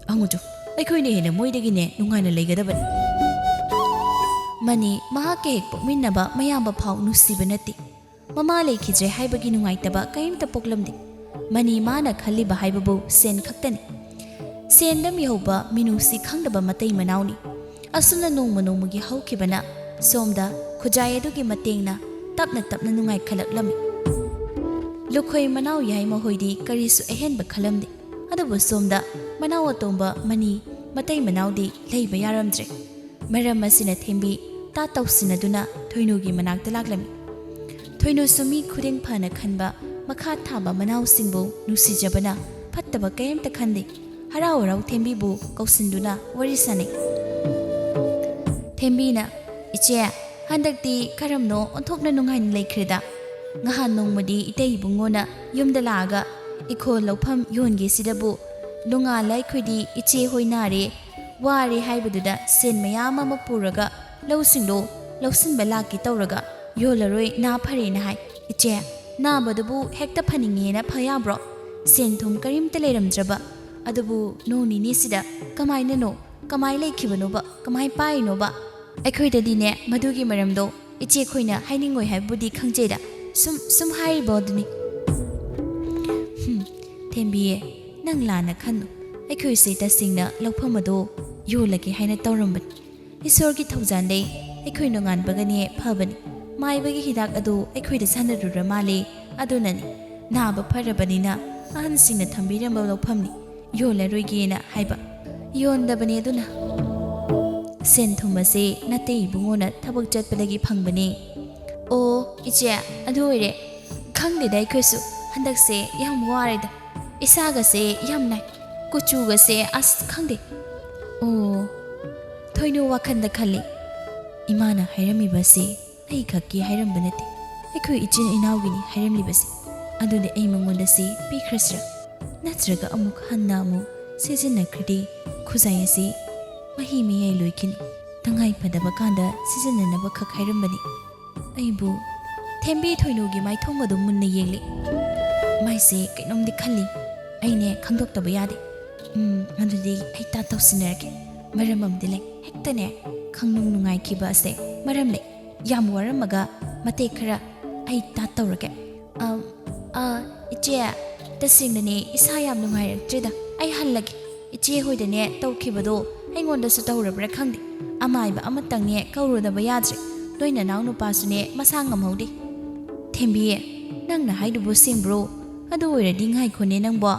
ꯍꯪꯉꯨꯆꯣ ꯑꯩꯈꯣꯏꯅ ꯍꯦꯟꯅ ꯃꯣꯏꯗꯒꯤꯅꯦ ꯅꯨꯡꯉꯥꯏꯅ ꯂꯩꯒꯗꯕꯅꯤ ꯃꯅꯤ ꯃꯍꯥꯛꯀ ꯍꯦꯛ ꯄꯣꯛꯃꯤꯟꯅꯕ ꯃꯌꯥꯝꯕ ꯐꯥꯎ ꯅꯨꯡꯁꯤꯕ ꯅꯠꯇꯦ ꯃꯃꯥ ꯂꯩꯈꯤꯗ꯭ꯔꯦ ꯍꯥꯏꯕꯒꯤ ꯅꯨꯡꯉꯥꯏꯇꯕ ꯀꯔꯤꯝꯇ ꯄꯣꯛꯂꯝꯗꯦ ꯃꯅꯤ ꯃꯥꯅ ꯈꯜꯂꯤꯕ ꯍꯥꯏꯕꯕꯨ ꯁꯦꯟ ꯈꯛꯇꯅꯤ ꯁꯦꯟꯗ ꯃꯤꯍꯧꯕ ꯃꯤꯅꯨꯡꯁꯤ ꯈꯪꯗꯕ ꯃꯇꯩ ꯃꯅꯥꯎꯅꯤ ꯑꯁꯨꯝꯅ ꯅꯣꯡꯃ ꯅꯣꯡꯃꯒꯤ ꯍꯧꯈꯤꯕꯅ ꯁꯣꯝꯗ ꯈꯨꯖꯥꯏ ꯑꯗꯨꯒꯤ ꯃꯇꯦꯡꯅ ꯇꯞꯅ ꯇꯞꯅ ꯅꯨꯡꯉꯥꯏꯈꯠꯂꯛꯂꯝꯃꯤ ꯂꯨꯈꯣꯏ ꯃꯅꯥꯎ ꯌꯥꯏꯃꯍꯣꯏꯗꯤ ꯀꯔꯤꯁꯨ ꯑꯍꯦꯟꯕ ꯈꯜꯂꯝꯗꯦ ꯑꯗꯨꯕꯨ ꯁꯣꯝꯗ ꯃꯅꯥꯎ ꯑꯇꯣꯝꯕ ꯃꯅꯤ ꯃꯇꯩ ꯃꯅꯥꯎꯗꯤ ꯂꯩꯕ ꯌꯥꯔꯝꯗ꯭ꯔꯦ ꯃꯔꯝ ꯑꯁꯤꯅ ꯊꯦꯝꯕꯤ ꯇꯥ ꯇꯧꯁꯤꯟꯅꯗꯨꯅ ꯊꯣꯏꯅꯨꯒꯤ ꯃꯅꯥꯛꯇ ꯂꯥꯛꯂꯝꯃꯤ ꯊꯣꯏꯅꯨꯁꯨ ꯃꯤ ꯈꯨꯗꯤꯡ ꯐꯅ ꯈꯟꯕ ꯃꯈꯥ ꯊꯥꯕ ꯃꯅꯥꯎꯁꯤꯡꯕꯨ ꯅꯨꯡꯁꯤꯖꯕꯅ ꯐꯠꯇꯕ ꯀꯔꯤꯝꯇ ꯈꯟꯗꯦ ꯍꯔꯥꯎ ꯍꯔꯥꯎ ꯊꯦꯝꯕꯤꯕꯨ ꯀꯧꯁꯤꯟꯗꯨꯅ ꯋꯥꯔꯤ ꯁꯥꯟꯅꯩ ꯊꯦꯝꯕꯤꯅ ꯏꯆꯦ ꯍꯟꯗꯛꯇꯤ ꯀꯔꯝꯅꯣ ꯑꯣꯟꯊꯣꯛꯅ ꯅꯨꯡꯉꯥꯏꯅ ꯂꯩꯈ꯭ꯔꯦꯗ ꯉꯍꯥꯟ ꯅꯣꯡꯃꯗꯤ ꯏꯇꯩ ꯏꯕꯨꯡꯉꯣꯅ ꯌꯨꯝꯗ ꯂꯥꯛꯑꯒ ꯏꯈꯣꯜ ꯂꯧꯐꯝ ꯌꯣꯟꯒꯦ ꯁꯤꯗꯕꯨ ꯅꯣꯡꯉꯥꯜꯂ ꯑꯩꯈꯣꯏꯗꯤ ꯏꯆꯦ ꯍꯣꯏ ꯅꯥꯔꯦ ꯋꯥꯔꯦ ꯍꯥꯏꯕꯗꯨꯗ ꯁꯦꯟ ꯃꯌꯥꯝ ꯑꯃ ꯄꯨꯔꯒ ꯂꯧꯁꯤꯡꯗꯣ ꯂꯧꯁꯤꯟꯕ ꯂꯥꯛꯀꯦ ꯇꯧꯔꯒ ꯌꯣꯜꯂꯔꯣꯏ ꯅꯥ ꯐꯔꯦꯅ ꯍꯥꯏ ꯏꯆꯦ ꯅꯥꯕꯗꯨꯕꯨ ꯍꯦꯛꯇ ꯐꯅꯤꯡꯉꯦꯅ ꯐꯌꯥꯕ꯭ꯔꯣ ꯁꯦꯟ ꯊꯨꯝ ꯀꯔꯤꯝꯇ ꯂꯩꯔꯝꯗ꯭ꯔꯕ ꯑꯗꯨꯕꯨ ꯅꯣꯡ ꯅꯤꯅꯤꯁꯤꯗ ꯀꯃꯥꯏꯅꯅꯣ ꯀꯃꯥꯏ ꯂꯩꯈꯤꯕꯅꯣꯕ ꯀꯃꯥꯏ ꯄꯥꯏꯅꯣꯕ ꯑꯩꯈꯣꯏꯗꯗꯤꯅꯦ ꯃꯗꯨꯒꯤ ꯃꯔꯝꯗꯣ ꯏꯆꯦ ꯈꯣꯏꯅ ꯍꯥꯏꯅꯤꯡꯉꯣꯏ ꯍꯥꯏꯕꯕꯨꯗꯤ ꯈꯪꯖꯩꯗ ꯁꯨꯝ ꯍꯥꯏꯔꯤꯕ ꯑꯗꯨꯅꯤ ꯊꯦꯝꯕꯤꯌꯦ ꯅꯪ ꯂꯥꯟꯅ ꯈꯟꯅꯨ ꯑꯩꯈꯣꯏꯁꯦ ꯇꯁꯦꯡꯅ ꯂꯧꯐꯝ ꯑꯗꯣ ꯌꯣꯜꯂꯒꯦ ꯍꯥꯏꯅ ꯇꯧꯔꯝꯕꯅꯤ ꯏꯁꯣꯔꯒꯤ ꯊꯧꯖꯥꯟꯗꯩ ꯑꯩꯈꯣই ꯅꯣꯡꯉꯥꯟꯕꯒꯅꯦ ꯐꯕꯅꯤ ꯃꯥꯏꯕꯒꯤ ꯍꯤꯗꯥꯛ ꯑꯗꯨ ꯑꯩꯈꯣꯏꯗ ꯁꯥꯟꯅꯔꯨꯔ ꯃꯥꯜꯂꯦ ꯑꯗꯨꯅꯅꯤ ꯅꯥꯕ ꯐꯔꯕꯅꯤꯅ ꯑꯍꯟꯁꯤꯡꯅ ꯊꯝꯕꯤꯔꯝꯕ ꯂꯧꯐꯝꯅꯤ ꯌꯣꯜꯂꯔꯣꯏꯒꯦꯅ ꯍꯥꯏꯕ ꯌꯣꯟꯗꯕꯅꯤ ꯑꯗꯨꯅ ꯁꯦꯟ ꯊꯨꯝ ꯑꯁꯦ ꯅꯇꯩ ꯏꯕꯨꯡꯉꯣꯅ ꯊꯕꯛ ꯆꯠꯄꯗꯒꯤ ꯐꯪꯕꯅꯦ ꯑꯣ ꯏꯆꯦ ꯑꯗꯨ ꯑꯣꯏꯔꯦ ꯈꯪꯗꯦꯗ ꯑꯩꯈꯣꯏꯁꯨ ꯍꯟꯗꯛꯁꯦ ꯌꯥꯝ ꯋꯥꯔꯦꯗ ꯏꯁꯥꯒꯁꯦ ꯌꯥꯝ ꯅꯥꯏ ꯀꯨꯆꯨꯒꯁꯦ ꯑꯁ ꯈꯪꯗꯦ ꯑꯣ ꯊꯣꯏꯅꯨ ꯋꯥꯈꯟꯗ ꯈꯜꯂꯤ ꯏꯃꯥꯅ ꯍꯥꯏꯔꯝꯃꯤꯕꯁꯦ ꯑꯩ ꯈꯛꯀꯤ ꯍꯥꯏꯔꯝꯕ ꯅꯠꯇꯦ ꯑꯩꯈꯣꯏ ꯏꯆꯤꯟ ꯏꯅꯥꯎꯒꯤꯅꯤ ꯍꯥꯏꯔꯝꯂꯤꯕꯁꯦ ꯑꯗꯨꯗꯤ ꯑꯩ ꯃꯉꯣꯟꯗꯁꯦ ꯄꯤꯈ꯭ꯔꯁꯤꯔꯥ ꯅꯠꯇ꯭ꯔꯒ ꯑꯃꯨꯛ ꯍꯟꯅ ꯑꯃꯨꯛ ꯁꯤꯖꯤꯟꯅꯈ꯭ꯔꯗꯤ ꯈꯨꯖꯥꯏ ꯑꯁꯤ ꯃꯍꯤ ꯃꯌꯥꯏ ꯂꯣꯏꯈꯤꯅꯤ ꯇꯉꯥꯏ ꯐꯗꯕ ꯀꯥꯟꯗ ꯁꯤꯖꯤꯟꯅꯅꯕ ꯈꯛ ꯍꯥꯏꯔꯝꯕꯅꯤ ꯑꯩꯕꯨ ꯊꯦꯝꯕꯤ ꯊꯣꯏꯅꯨꯒꯤ ꯃꯥꯏꯊꯣꯡ ꯑꯗꯨ ꯃꯨꯟꯅ ꯌꯦꯡꯂꯤ ꯃꯥꯏꯁꯦ ꯀꯩꯅꯣꯝꯗꯤ ꯈꯜꯂꯤ ꯑꯩꯅꯦ ꯈꯪꯗꯣꯛꯇꯕ ꯌꯥꯗꯦ ꯑꯗꯨꯗꯤ ꯑꯩ ꯇꯧꯁꯤꯟꯅꯔꯒꯦ ꯃꯔꯝ ꯑꯃꯗꯤ ꯂꯩ ꯍꯦꯛꯇꯅꯦ ꯈꯪꯅꯨꯡ ꯅꯨꯡꯉꯥꯏꯈꯤꯕ ꯑꯁꯦ ꯃꯔꯝ ꯂꯩ ꯌꯥꯝ ꯋꯥꯔꯝꯃꯒ ꯃꯇꯦꯛ ꯈꯔ ꯑꯩ ꯇꯧꯔꯒꯦ ꯏꯆꯦ ꯇꯁꯦꯡꯅꯅꯦ ꯏꯁꯥ ꯌꯥꯝ ꯅꯨꯡꯉꯥꯏꯔꯛꯇ꯭ꯔꯦꯗ ꯑꯩ ꯍꯜꯂꯒꯦ ꯏꯆꯦ ꯍꯣꯏꯗꯅꯦ ꯇꯧꯈꯤꯕꯗꯣ ꯑꯩꯉꯣꯟꯗꯁꯨ ꯇꯧꯔꯕ꯭ꯔꯥ ꯈꯪꯗꯦ ꯑꯃꯥꯏꯕ ꯑꯃꯇꯪꯅꯦ ꯀꯧꯔꯨꯗꯕ ꯌꯥꯗ꯭ꯔꯦ ꯅꯣꯏ ꯅꯅꯥꯎ ꯅꯨꯄꯥꯁꯨꯅꯦ ꯃꯁꯥ ꯉꯝꯍꯧꯗꯦ ꯊꯦꯝꯕꯤꯌꯦ ꯅꯪꯅ ꯍꯥꯏꯗꯨꯕꯨ ꯁꯦꯡꯕ꯭ꯔꯣ ꯑꯗꯨ ꯑꯣꯏꯔꯗꯤ ꯉꯥꯏꯈꯣꯅꯦ ꯅꯪꯕꯣ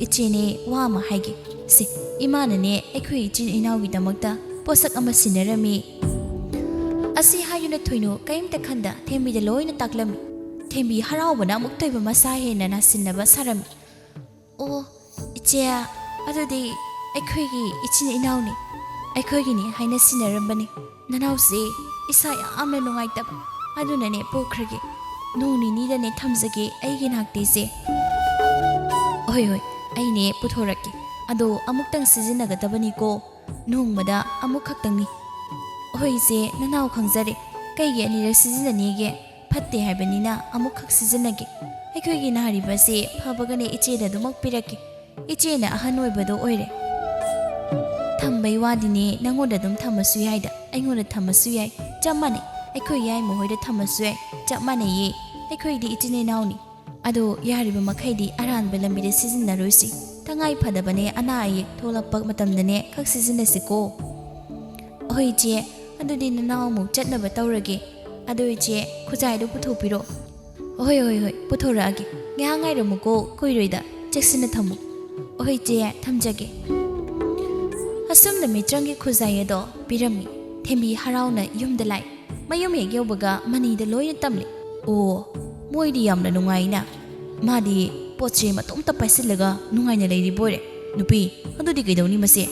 ꯏꯆꯦꯅꯦ ꯋꯥ ꯑꯃ ꯍꯥꯏꯒꯦ ꯁꯤ ꯏꯃꯥꯅꯅꯦ ꯑꯩꯈꯣꯏ ꯏꯆꯤꯟ ꯏꯅꯥꯎꯒꯤꯗꯃꯛꯇ ꯄꯣꯠꯁꯛ ꯑꯃ ꯁꯤꯟꯅꯔꯝꯃꯤ ꯑꯁꯤ ꯍꯥꯏꯗꯨꯅ ꯊꯣꯏꯅꯨ ꯀꯩꯝꯇ ꯈꯟꯗ ꯊꯦꯝꯕꯤꯗ ꯂꯣꯏꯅ ꯇꯥꯛꯂꯝꯃꯤ ꯊꯦꯝꯕꯤ ꯍꯔꯥꯎꯕꯅ ꯑꯃꯨꯛ ꯇꯣꯏꯕ ꯃꯁꯥ ꯍꯦꯟꯅ ꯅꯥꯁꯤꯟꯅꯕ ꯁꯥꯔꯝꯃꯤ ꯑꯣ ꯏꯆꯦ ꯑꯗꯨꯗꯤ ꯑꯩꯈꯣꯏꯒꯤ ꯏꯆꯤꯟ ꯏꯅꯥꯎꯅꯤ ꯑꯩꯈꯣꯏꯒꯤꯅꯤ ꯍꯥꯏꯅ ꯁꯤꯟꯅꯔꯝꯕꯅꯤ ꯅꯅꯥꯎꯁꯦ ꯏꯁꯥ ꯌꯥꯝꯅ ꯅꯨꯡꯉꯥꯏꯇꯕ ꯑꯗꯨꯅꯅꯦ ꯄꯣꯛꯈ꯭ꯔꯒꯦ ꯅꯣꯡ ꯅꯤꯅꯤꯗꯅꯦ ꯊꯝꯖꯒꯦ ꯑꯩꯒꯤ ꯅꯥꯛꯇꯤꯁꯦ ꯍꯣꯏ ꯍꯣꯏ ꯑꯩꯅꯦ ꯄꯨꯊꯣꯔꯛꯀꯦ ꯑꯗꯣ ꯑꯃꯨꯛꯇꯪ ꯁꯤꯖꯤꯟꯅꯒꯗꯕꯅꯤꯀꯣ ꯅꯣꯡꯃꯗ ꯑꯃꯨꯛ ꯈꯛꯇꯪꯅꯤ ꯍꯣꯏ ꯏꯆꯦ ꯅꯅꯥꯎ ꯈꯪꯖꯔꯦ ꯀꯩꯒꯤ ꯑꯅꯤꯔꯛ ꯁꯤꯖꯤꯟꯅꯅꯤꯒꯦ ꯐꯠꯇꯦ ꯍꯥꯏꯕꯅꯤꯅ ꯑꯃꯨꯛꯈꯛ ꯁꯤꯖꯤꯟꯅꯒꯦ ꯑꯩꯈꯣꯏꯒꯤ ꯅꯥꯔꯤꯕꯁꯦ ꯐꯕꯒꯅꯦ ꯏꯆꯦꯗ ꯑꯗꯨꯃꯛ ꯄꯤꯔꯛꯀꯦ ꯏꯆꯦꯅ ꯑꯍꯟ ꯑꯣꯏꯕꯗꯣ ꯑꯣꯏꯔꯦ ꯊꯝꯕꯩ ꯋꯥꯗꯤꯅꯦ ꯅꯪꯉꯣꯟꯗ ꯑꯗꯨꯝ ꯊꯝꯃꯁꯨ ꯌꯥꯏꯗ ꯑꯩꯉꯣꯟꯗ ꯊꯝꯃꯁꯨ ꯌꯥꯏ ꯆꯞ ꯃꯥꯟꯅꯩ ꯑꯩꯈꯣꯏ ꯌꯥꯏꯃ ꯍꯣꯏꯗ ꯊꯝꯃꯁꯨ ꯌꯥꯏ ꯆꯞ ꯃꯥꯟꯅꯩꯌꯦ ꯑꯩꯈꯣꯏꯗꯤ ꯏꯆꯤꯟ ꯏꯅꯥꯎꯅꯤ ꯑꯗꯣ ꯌꯥꯔꯤꯕ ꯃꯈꯩꯗꯤ ꯑꯔꯥꯟꯕ ꯂꯝꯕꯤꯗ ꯁꯤꯖꯤꯟꯅꯔꯣꯏꯁꯤ ꯇꯉꯥꯏ ꯐꯗꯕꯅꯦ ꯑꯅꯥ ꯑꯌꯦꯛ ꯊꯣꯛꯂꯛꯄ ꯃꯇꯝꯗꯅꯦ ꯈꯛ ꯁꯤꯖꯤꯟꯅꯁꯤꯀꯣ ꯍꯣꯏ ꯏꯆꯦ ꯑꯗꯨꯗꯤ ꯅꯅꯥꯎ ꯑꯃꯨꯛ ꯆꯠꯅꯕ ꯇꯧꯔꯒꯦ ꯑꯗꯣ ꯏꯆꯦ ꯈꯨꯖꯥꯏꯗꯣ ꯄꯨꯊꯣꯛꯄꯤꯔꯣ ꯍꯣꯏ ꯍꯣꯏ ꯍꯣꯏ ꯄꯨꯊꯣꯔꯛꯑꯒꯦ ꯉꯥꯏꯍꯥꯛ ꯉꯥꯏꯔꯝꯃꯨꯀꯣ ꯀꯨꯏꯔꯣꯏꯗ ꯆꯦꯛꯁꯤꯟꯅ ꯊꯝꯃꯨ ꯍꯣꯏ ꯏꯆꯦ ꯊꯝꯖꯒꯦ ꯑꯁꯨꯝꯅ ꯃꯤꯇ꯭ꯔꯪꯒꯤ ꯈꯨꯖꯥꯏ ꯑꯗꯣ ꯄꯤꯔꯝꯃꯤ ꯊꯦꯝꯕꯤ ꯍꯔꯥꯎꯅ ꯌꯨꯝꯗ ꯂꯥꯛꯏ ꯃꯌꯨꯝ ꯍꯦꯛ ꯌꯧꯕꯒ ꯃꯅꯤꯗ ꯂꯣꯏꯅ ꯇꯝꯂꯤ ꯑꯣ ꯃꯣꯏꯗꯤ ꯌꯥꯝꯅ ꯅꯨꯡꯉꯥꯏꯅ ꯃꯥꯗꯤ ꯄꯣꯠꯁꯦ ꯃꯇꯣꯝꯇ ꯄꯥꯏꯁꯤꯜꯂꯒ ꯅꯨꯡꯉꯥꯏꯅ ꯂꯩꯔꯤꯕꯣꯏꯔꯦ ꯅꯨꯄꯤ ꯑꯗꯨꯗꯤ ꯀꯩꯗꯧꯅꯤ ꯃꯁꯦ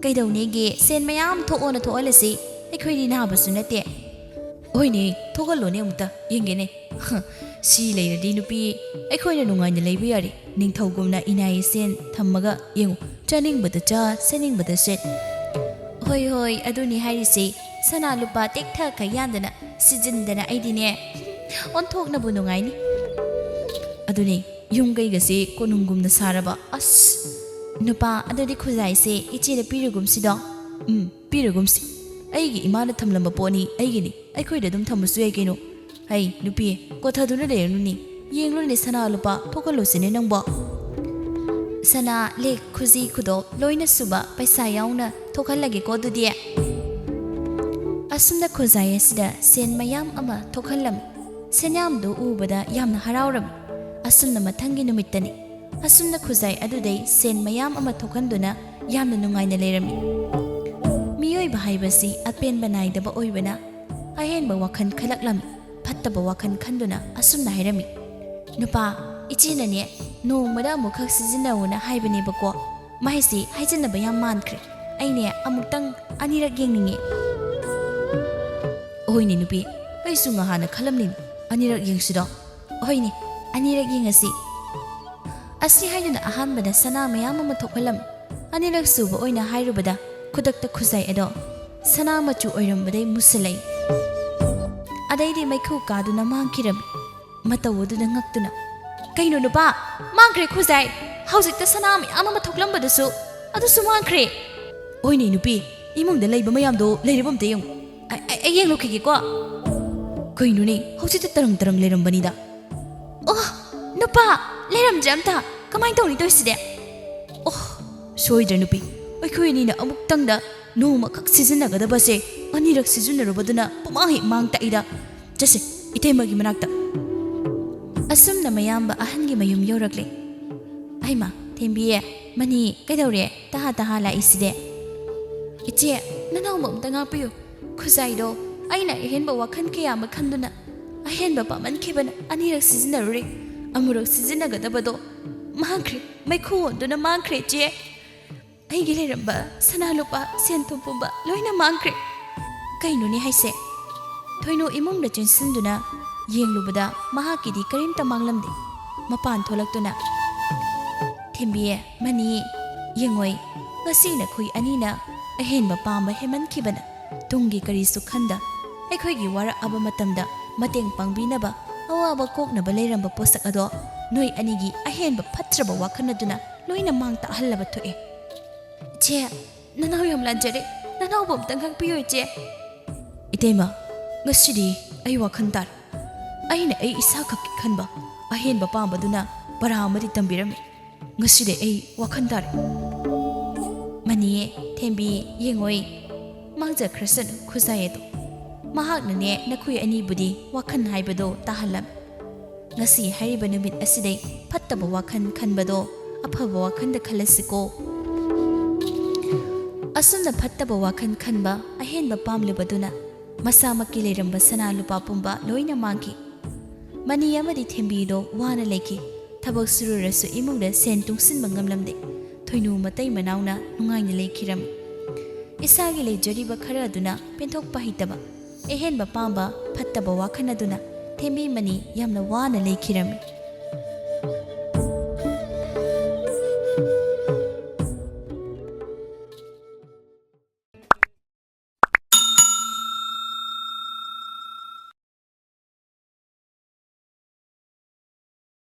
ꯀꯩꯗꯧꯅꯦꯒꯦ ꯁꯦꯟ ꯃꯌꯥꯝ ꯊꯣꯛꯑꯣꯅ ꯊꯣꯛꯍꯜꯂꯁꯤ ꯑꯩꯈꯣꯏꯗꯤ ꯅꯥꯕꯁꯨ ꯅꯠꯇꯦ ꯍꯣꯏꯅꯦ ꯊꯣꯛꯍꯜꯂꯣꯅꯦ ꯑꯃꯨꯛꯇ ꯌꯦꯡꯒꯦꯅꯦ ꯁꯤ ꯂꯩꯔꯗꯤ ꯅꯨꯄꯤ ꯑꯩꯈꯣꯏꯅ ꯅꯨꯡꯉꯥꯏꯅ ꯂꯩꯕ ꯌꯥꯔꯦ ꯅꯤꯡꯊꯧꯒꯨꯝꯅ ꯏꯅꯥꯏ ꯁꯦꯟ ꯊꯝꯃꯒ ꯌꯦꯡꯉꯨ ꯆꯥꯅꯤꯡꯕꯗ ꯆꯥ ꯁꯦꯠꯅꯤꯡꯕꯗ ꯁꯦꯠ ꯍꯣꯏ ꯍꯣꯏ ꯑꯗꯨꯅꯤ ꯍꯥꯏꯔꯤꯁꯤ ꯁꯅꯥ ꯂꯨꯄꯥ ꯇꯦꯛꯊ ꯈꯩꯌꯥꯟꯗꯅ ꯁꯤꯖꯤꯟꯗꯅ ꯑꯩꯗꯤꯅꯦ ꯑꯣꯟꯊꯣꯛꯅꯕꯨ ꯅꯨꯡꯉꯥꯏꯅꯤ ꯑꯗꯨꯅꯦ ꯌꯨꯝ ꯀꯩꯒꯁꯦ ꯀꯣꯅꯨꯡꯒꯨꯝꯅ ꯁꯥꯔꯕ ꯑꯁ ꯅꯨꯄꯥ ꯑꯗꯨꯗꯤ ꯈꯨꯖꯥꯏꯁꯦ ꯏꯆꯦꯗ ꯄꯤꯔꯒꯨꯝꯁꯤꯗꯣ ꯄꯤꯔꯒꯨꯝꯁꯤ ꯑꯩꯒꯤ ꯏꯃꯥꯅ ꯊꯝꯂꯝꯕ ꯄꯣꯠꯅꯤ ꯑꯩꯒꯤꯅꯤ ꯑꯩꯈꯣꯏꯗ ꯑꯗꯨꯝ ꯊꯝꯕꯁꯨ ꯌꯥꯏ ꯀꯩꯅꯣ ꯍꯩ ꯅꯨꯄꯤ ꯀꯣꯊꯗꯨꯅ ꯂꯩꯔꯅꯨꯅꯤ ꯌꯦꯡꯂꯨꯅꯦ ꯁꯅꯥ ꯂꯨꯄꯥ ꯊꯣꯛꯍꯜꯂꯨꯁꯤꯅꯦ ꯅꯪꯕꯣ ꯁꯅꯥ ꯂꯦꯛ ꯈꯨꯖꯤ ꯈꯨꯗꯣꯞ ꯂꯣꯏꯅ ꯁꯨꯕ ꯄꯩꯁꯥ ꯌꯥꯎꯅ ꯊꯣꯛꯍꯜꯂꯒꯦꯀꯣ ꯑꯗꯨꯗꯤ ꯑꯁꯨꯝꯅ ꯈꯨꯖꯥꯏ ꯑꯁꯤꯗ ꯁꯦꯟ ꯃꯌꯥꯝ ꯑꯃ ꯊꯣꯛꯍꯜꯂꯝꯃꯤ ꯁꯦꯟꯌꯥꯝꯗꯨ ꯎꯕꯗ ꯌꯥꯝꯅ ꯍꯔꯥꯎꯔꯝꯃꯤ ꯑꯁꯨꯝꯅ ꯃꯊꯪꯒꯤ ꯅꯨꯃꯤꯠꯇꯅꯤ ꯑꯁꯨꯝꯅ ꯈꯨꯖꯥꯏ ꯑꯗꯨꯗꯩ ꯁꯦꯟ ꯃꯌꯥꯝ ꯑꯃ ꯊꯣꯛꯍꯟꯗꯨꯅ ꯌꯥꯝꯅ ꯅꯨꯡꯉꯥꯏꯅ ꯂꯩꯔꯝꯃꯤ ꯃꯤꯑꯣꯏꯕ ꯍꯥꯏꯕꯁꯤ ꯑꯄꯦꯟꯕ ꯅꯥꯏꯗꯕ ꯑꯣꯏꯕꯅ ꯑꯍꯦꯟꯕ ꯋꯥꯈꯜ ꯈꯜꯂꯛꯂꯝꯃꯤ ꯐꯠꯇꯕ ꯋꯥꯈꯜ ꯈꯟꯗꯨꯅ ꯑꯁꯨꯝꯅ ꯍꯥꯏꯔꯝꯃꯤ ꯅꯨꯄꯥ ꯏꯆꯦꯅꯅꯦ ꯅꯣꯡꯃꯗ ꯑꯃꯨꯛꯈꯛ ꯁꯤꯖꯤꯟꯅꯧꯅ ꯍꯥꯏꯕꯅꯦꯕꯀꯣ ꯃꯍꯩꯁꯤ ꯍꯥꯏꯖꯟꯅꯕ ꯌꯥꯝ ꯃꯥꯟꯈ꯭ꯔꯦ ꯑꯩꯅꯦ ꯑꯃꯨꯛꯇꯪ ꯑꯅꯤꯔꯛ ꯌꯦꯡꯅꯤꯡꯉꯦ ꯍꯣꯏꯅꯦ ꯅꯨꯄꯤ ꯑꯩꯁꯨ ꯉꯍꯥꯟꯅ ꯈꯜꯂꯝꯂꯤꯅꯤ ꯑꯅꯤꯔꯛ ꯌꯦꯡꯁꯤꯗꯣ ꯍꯣꯏꯅꯦ ꯑꯅꯤꯔꯛ ꯌꯦꯡꯉꯁꯤ ꯑꯁꯤ ꯍꯥꯏꯗꯨꯅ ꯑꯍꯥꯟꯕꯗ ꯁꯅꯥ ꯃꯌꯥꯝ ꯑꯃ ꯊꯣꯛꯍꯜꯂꯝꯃꯤ ꯑꯅꯤꯔꯛ ꯁꯨꯕ ꯑꯣꯏꯅ ꯍꯥꯏꯔꯨꯕꯗ ꯈꯨꯗꯛꯇ ꯈꯨꯖꯥꯏ ꯑꯗꯣ ꯁꯅꯥ ꯃꯆꯨ ꯑꯣꯏꯔꯝꯕꯗꯩ ꯃꯨꯁꯤꯜꯂꯛꯏ ꯑꯗꯩꯗꯤ ꯃꯩꯈꯨ ꯀꯥꯗꯨꯅ ꯃꯥꯡꯈꯤꯔꯝꯃꯤ ꯃꯇꯧ ꯑꯗꯨꯗ ꯉꯛꯇꯨꯅ ꯀꯩꯅꯣ ꯅꯨꯄꯥ ꯃꯥꯡꯈ꯭ꯔꯦ ꯈꯨꯖꯥꯏ ꯍꯧꯖꯤꯛꯇ ꯁꯅꯥ ꯃꯌꯥꯝ ꯑꯃ ꯊꯣꯛꯂꯝꯕꯗꯨꯁꯨ ꯑꯗꯨꯁꯨ ꯃꯥꯡꯈ꯭ꯔꯦ ꯍꯣꯏꯅꯦ ꯅꯨꯄꯤ ꯏꯃꯨꯡꯗ ꯂꯩꯕ ꯃꯌꯥꯝꯗꯣ ꯂꯩꯔꯤꯕ ꯑꯝꯇ ꯌꯦꯡꯉꯨ ꯑꯩ ꯌꯦꯡꯂꯨꯈꯤꯒꯦꯀꯣ ꯀꯩꯅꯣꯅꯦ ꯍꯧꯖꯤꯛꯇ ꯇꯔꯪ ꯇꯔꯪ ꯂꯩꯔꯝꯕꯅꯤꯗ ꯑꯣ ꯅꯨꯄꯥ ꯂꯩꯔꯝꯗ꯭ꯔꯦ ꯑꯝꯇ ꯀꯃꯥꯏꯅ ꯇꯧꯅꯤ ꯇꯧꯔꯤꯁꯤꯗꯤ ꯑꯣ ꯁꯣꯏꯗ꯭ꯔꯦ ꯅꯨꯄꯤ ꯑꯩꯈꯣꯏ ꯑꯅꯤꯅ ꯑꯃꯨꯛꯇꯪꯗ ꯅꯣꯡꯃꯈꯛ ꯁꯤꯖꯤꯟꯅꯒꯗꯕꯁꯦ ꯑꯅꯤꯔꯛ ꯁꯤꯖꯤꯟꯅꯔꯨꯕꯗꯨꯅ ꯄꯨꯃꯥꯡ ꯍꯦꯛ ꯃꯥꯡ ꯇꯥꯛꯏꯗ ꯆꯠꯁꯦ ꯏꯇꯩꯃꯒꯤ ꯃꯅꯥꯛꯇ ꯑꯁꯨꯝꯅ ꯃꯌꯥꯝꯕ ꯑꯍꯟꯒꯤ ꯃꯌꯨꯝ ꯌꯧꯔꯛꯂꯦ ꯑꯩꯃ ꯊꯦꯝꯕꯤꯌꯦ ꯃꯅꯤ ꯀꯩꯗꯧꯔꯦ ꯇꯍꯥ ꯂꯥꯛꯏꯁꯤꯗꯤ ꯏꯆꯦ ꯅꯅꯥꯎꯕ ꯑꯝꯇ ꯉꯥꯛꯄꯤꯌꯨ ꯈꯨꯖꯥꯏꯗꯣ ꯑꯩꯅ ꯑꯍꯦꯟꯕ ꯋꯥꯈꯜ ꯀꯌꯥ ꯑꯃ ꯈꯟꯗꯨꯅ ꯑꯍꯦꯟꯕ ꯄꯥꯝꯃꯟꯈꯤꯕꯅ ꯑꯅꯤꯔꯛ ꯁꯤꯖꯤꯟꯅꯔꯨꯔꯦ ꯑꯃꯨꯔꯛ ꯁꯤꯖꯤꯟꯅꯒꯗꯕꯗꯣ मांख्रे मैखू ओंदुना मांख्रे चे अैगी लेरंबा सना लुपा सेंथुम पुंबा लोइना मांख्रे कैनुनी हाइसे थोइनो इमुंगदा चेंसिंदुना येंगलुबदा महाकिदी करिमता मांगलमदे मपान थोलक्तुना थेंबिए मनी येंगोय ngasi खुई अनीना अहेनबा पांबा हेमनखिबना तुंगी करिसु खंदा अैखोयगी वारा अबा मतमदा मतेंग पांगबिनबा अवाबा कोकनबा लेरंबा पोसक अदो नोई अनीगी अहेनबा फत्रबा वाखनदुना लोइना मांगता हल्लबा थोए चे ननाव यम लांजरे ननाव बम तंगक पियो चे Itema, ngasidi ay wakan tar. Aina ay isa khakki khanba ahenba pambaduna para amadi tambirami. Ngasidi ay wakan tar. Mani thembi yengoi mangja krasan khujayedo. Mahaknane nakhui ani budi wakan haibado tahalam. Ngasi hariba numit asidai fattaba wakan khanbado afaba wakanda khalasiko. Asumna fattaba wakan khanba ahenba pamlibaduna masamaki leiramba sana lupa pumba loina mangki. Mani amadi thembido wana leki thabak sururasu imungda sen tungsinba ngamlamde thoinu matai manauna nungaina lekhiram. Isagi le jariba khara aduna penthokpa hitaba ehenba pamba fattaba wakan aduna thembi mani yamna wana lekhiram.